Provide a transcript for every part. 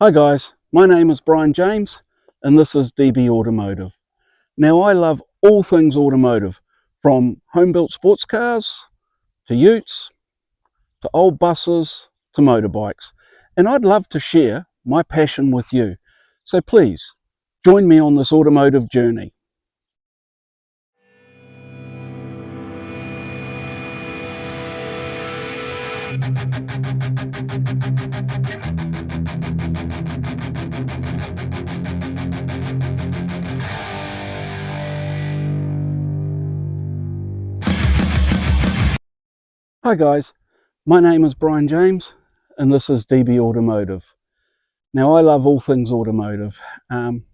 Hi guys, my name is Brian James and this is DB Automotive. Now I love all things automotive, from home-built sports cars to utes to old buses to motorbikes, and I'd love to share my passion with you. So please join me on this automotive journey. Hi guys, my name is Brian James and this is DB Automotive. Now I love all things automotive, and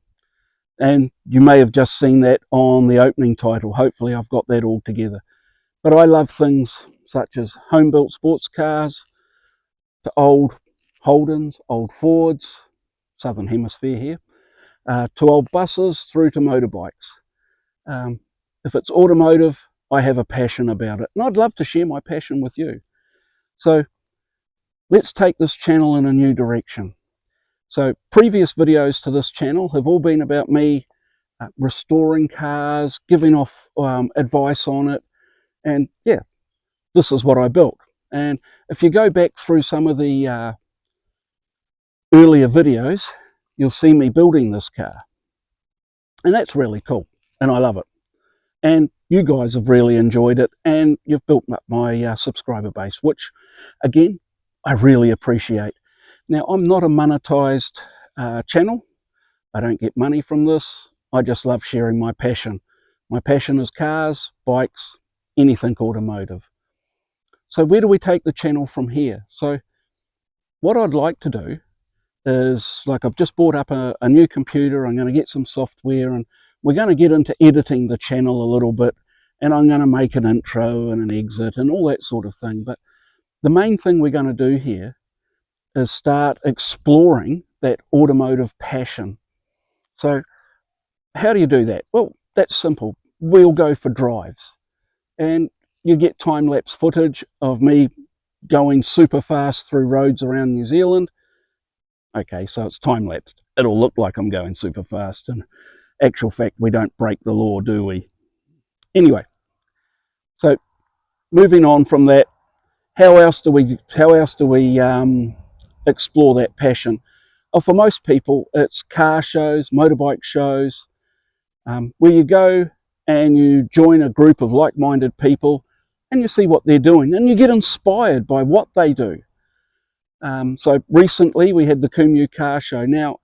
you may have just seen that on the opening title. Hopefully I've got that all together. But I love things such as home-built sports cars to old Holdens, old Fords, Southern Hemisphere here, to old buses through to motorbikes. If it's automotive, I have a passion about it, and I'd love to share my passion with you. So let's take this channel in a new direction. So previous videos to this channel have all been about me restoring cars, giving off advice on it, and yeah, this is what I built. And if you go back through some of the earlier videos, you'll see me building this car, and that's really cool, and I love it. And you guys have really enjoyed it, and you've built up my subscriber base, which again I really appreciate. Now, I'm not a monetized channel. I don't get money from this. I just love sharing my passion. My passion is cars, bikes, anything automotive. So where do we take the channel from here? So what I'd like to do is, like, I've just bought up a new computer. I'm going to get some software, and we're going to get into editing the channel a little bit, and I'm going to make an intro and an exit and all that sort of thing. But the main thing we're going to do here is start exploring that automotive passion. So how do you do that? Well, that's simple. We'll go for drives, and you get time-lapse footage of me going super fast through roads around New Zealand. Okay, so it's time-lapsed. It'll look like I'm going super fast, and actual fact, we don't break the law, do we? Anyway, so moving on from that, how else do we explore that passion? Oh, for most people, it's car shows, motorbike shows, where you go and you join a group of like-minded people and you see what they're doing, and you get inspired by what they do. So recently we had the Kumeu car show. Now,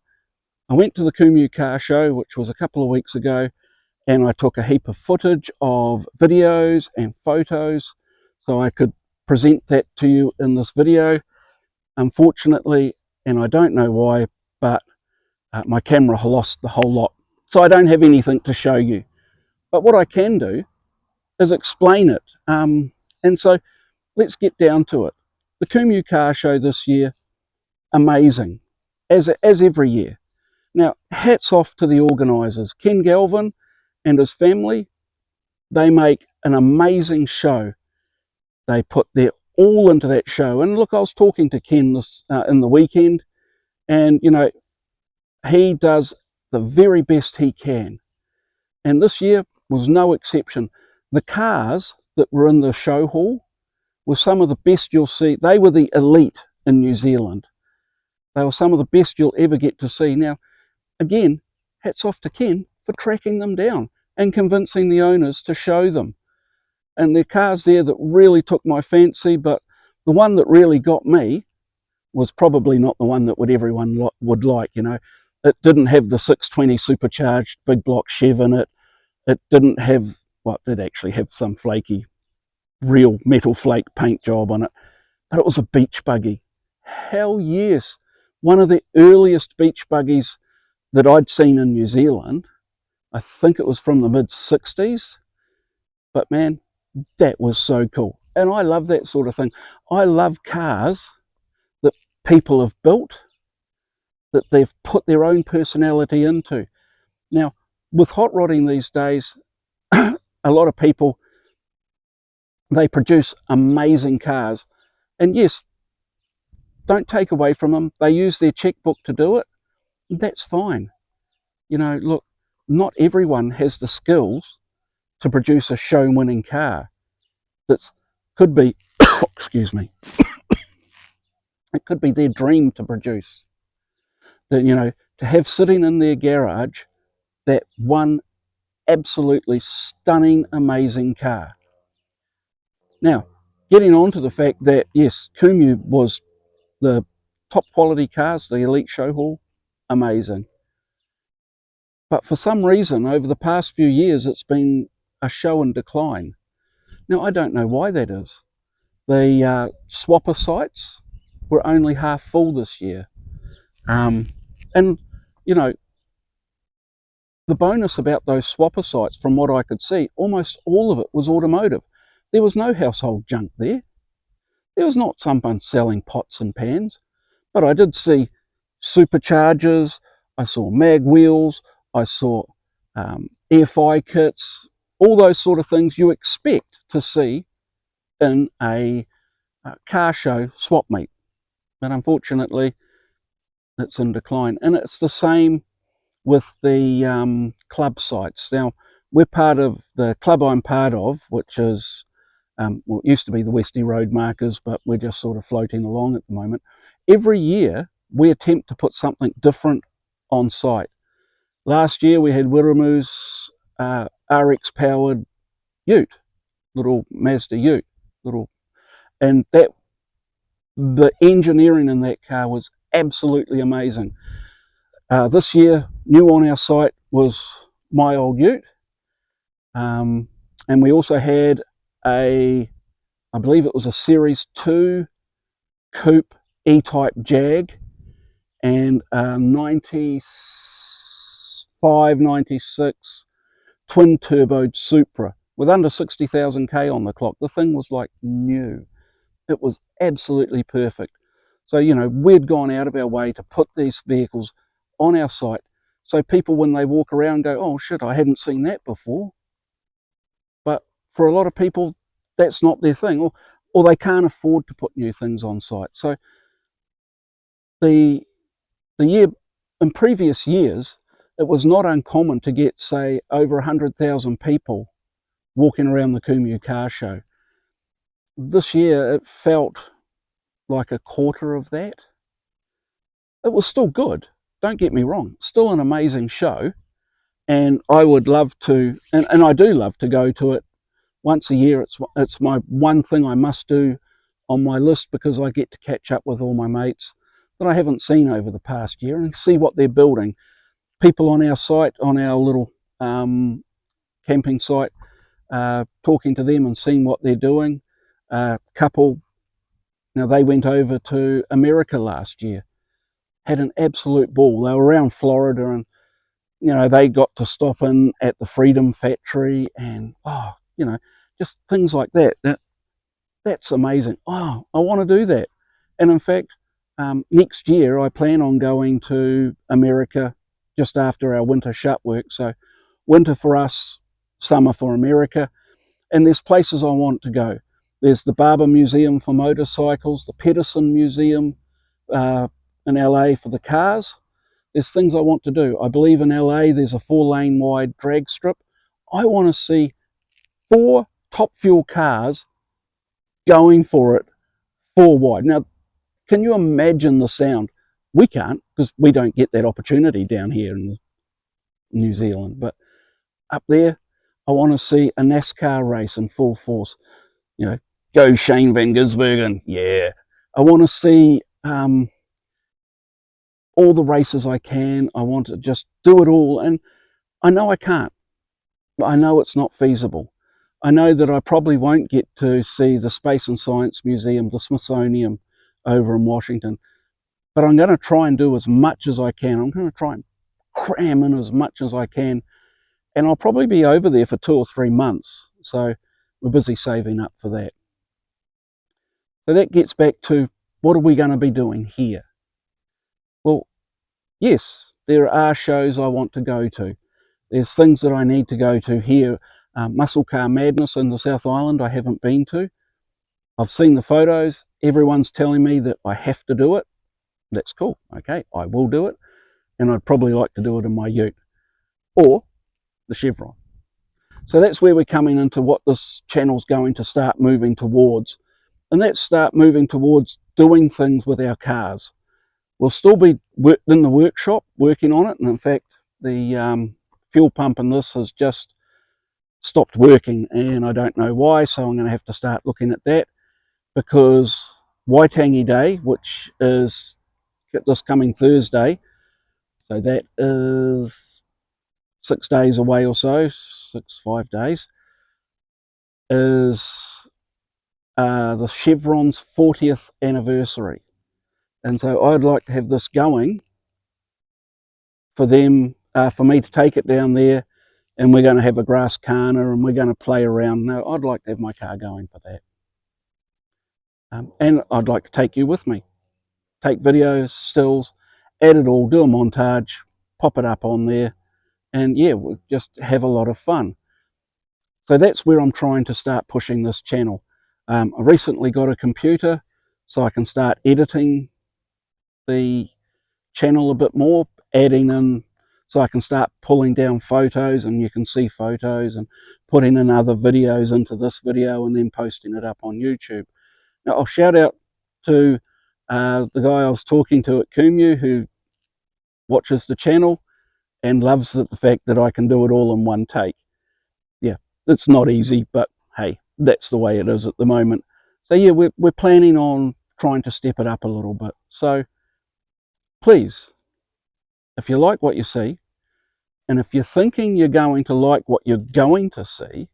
I went to the Kumeu car show, which was a couple of weeks ago, and I took a heap of footage of videos and photos so I could present that to you in this video. Unfortunately, and I don't know why, but my camera lost the whole lot, so I don't have anything to show you. But what I can do is explain it. And so let's get down to it. The Kumeu car show this year, amazing, as every year. Now, hats off to the organisers. Ken Galvin and his family, they make an amazing show. They put their all into that show. And look, I was talking to Ken this in the weekend, and you know, he does the very best he can. And this year was no exception. The cars that were in the show hall were some of the best you'll see. They were the elite in New Zealand. They were some of the best you'll ever get to see. Now, again, hats off to Ken for tracking them down and convincing the owners to show them. And there are cars there that really took my fancy, but the one that really got me was probably not the one that everyone would like. You know, it didn't have the 620 supercharged big block Chev in it. It didn't have, well, it did actually have some flaky, real metal flake paint job on it, but it was a beach buggy. Hell yes, one of the earliest beach buggies that I'd seen in New Zealand. I think it was from the mid-60s, but man, that was so cool. And I love that sort of thing. I love cars that people have built, that they've put their own personality into. Now, with hot rodding these days, a lot of people, they produce amazing cars. And yes, don't take away from them. They use their checkbook to do it. That's fine. You know, look, not everyone has the skills to produce a show-winning car. That could be, excuse me, it could be their dream to produce. That, you know, to have sitting in their garage that one absolutely stunning, amazing car. Now, getting on to the fact that, yes, Kumeu was the top quality cars, the Elite Show Hall, amazing. But for some reason, over the past few years, it's been a show in decline. Now, I don't know why that is. The swapper sites were only half full this year. And, you know, the bonus about those swapper sites, from what I could see, almost all of it was automotive. There was no household junk there. There was not someone selling pots and pans. But I did see superchargers, I saw mag wheels, I saw air-fi kits, all those sort of things you expect to see in a car show swap meet. But unfortunately, it's in decline. And it's the same with the club sites. Now, we're part of the club I'm part of, which is, well, it used to be the Westy Road Markers, but we're just sort of floating along at the moment. Every year, we attempt to put something different on site. Last year, we had Wiramu's RX-powered ute, little Mazda ute, and that the engineering in that car was absolutely amazing. This year, new on our site was my old ute, and we also had I believe it was a Series 2 Coupe E-Type Jag and a 95, 96 twin-turboed Supra with under 60,000 K on the clock. The thing was like new. It was absolutely perfect. So, you know, we'd gone out of our way to put these vehicles on our site so people, when they walk around, go, oh shit, I hadn't seen that before. But for a lot of people, that's not their thing, or they can't afford to put new things on site. So the year, in previous years, it was not uncommon to get, say, over 100,000 people walking around the Kumeu car show. This year, it felt like a quarter of that. It was still good, don't get me wrong, still an amazing show, and I would love to, and I do love to go to it once a year. It's my one thing I must do on my list, because I get to catch up with all my mates that I haven't seen over the past year and see what they're building. People on our site, on our little camping site, talking to them and seeing what they're doing. Couple, now they went over to America last year, had an absolute ball. They were around Florida, and you know, they got to stop in at the Freedom Factory, and you know, just things like that. That's amazing. I want to do that. And in fact, next year I plan on going to America just after our winter shut work. So winter for us, summer for America. And there's places I want to go. There's the Barber Museum for motorcycles, the Pedersen Museum in LA for the cars. There's things I want to do. I believe in LA there's a 4-lane wide drag strip. I want to see 4 top fuel cars going for it 4 wide. Now, can you imagine the sound? We can't, because we don't get that opportunity down here in New Zealand. But up there, I want to see a NASCAR race in full force. You know, go Shane Van Gisbergen, yeah. I want to see all the races I can. I want to just do it all. And I know I can't. I know it's not feasible. I know that I probably won't get to see the Space and Science Museum, the Smithsonian over in Washington. But I'm going to try and do as much as I can. I'm going to try and cram in as much as I can. And I'll probably be over there for 2 or 3 months. So we're busy saving up for that. So that gets back to, what are we going to be doing here? Well, yes, there are shows I want to go to. There's things that I need to go to here. Muscle Car Madness in the South Island I haven't been to. I've seen the photos. Everyone's telling me that I have to do it. That's cool. Okay, I will do it. And I'd probably like to do it in my ute or the Chevron. So that's where we're coming into what this channel's going to start moving towards. And that's start moving towards doing things with our cars. We'll still be in the workshop working on it. And in fact, the fuel pump in this has just stopped working and I don't know why. So I'm going to have to start looking at that, because Waitangi Day, which is this coming Thursday, so that is 6 days away or so, 5 days, is the Chevron's 40th anniversary. And so I'd like to have this going for them, for me to take it down there, and we're going to have a grass carner and we're going to play around. Now, I'd like to have my car going for that. And I'd like to take you with me. Take videos, stills, add it all, do a montage, pop it up on there, and yeah, we'll just have a lot of fun. So that's where I'm trying to start pushing this channel. I recently got a computer so I can start editing the channel a bit more, adding in, so I can start pulling down photos and you can see photos, and putting in other videos into this video and then posting it up on YouTube. Now I'll shout out to the guy I was talking to at Kumeu, who watches the channel and loves the fact that I can do it all in one take. Yeah, it's not easy, but hey, that's the way it is at the moment. So yeah, we're planning on trying to step it up a little bit. So please, if you like what you see, and if you're thinking you're going to like what you're going to see,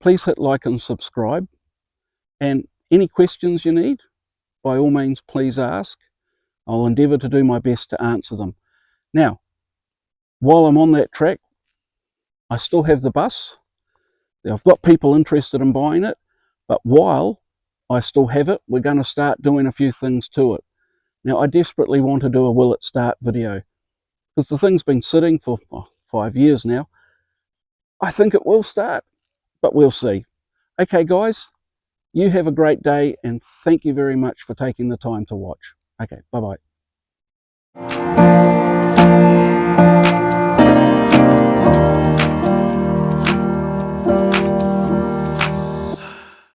please hit like and subscribe. And any questions you need, by all means, please ask. I'll endeavour to do my best to answer them. Now, while I'm on that track, I still have the bus. I've got people interested in buying it, but while I still have it, we're going to start doing a few things to it. Now, I desperately want to do a will it start video, because the thing's been sitting for 5 years now. I think it will start, but we'll see. Okay, guys, you have a great day, and thank you very much for taking the time to watch. Okay, bye-bye.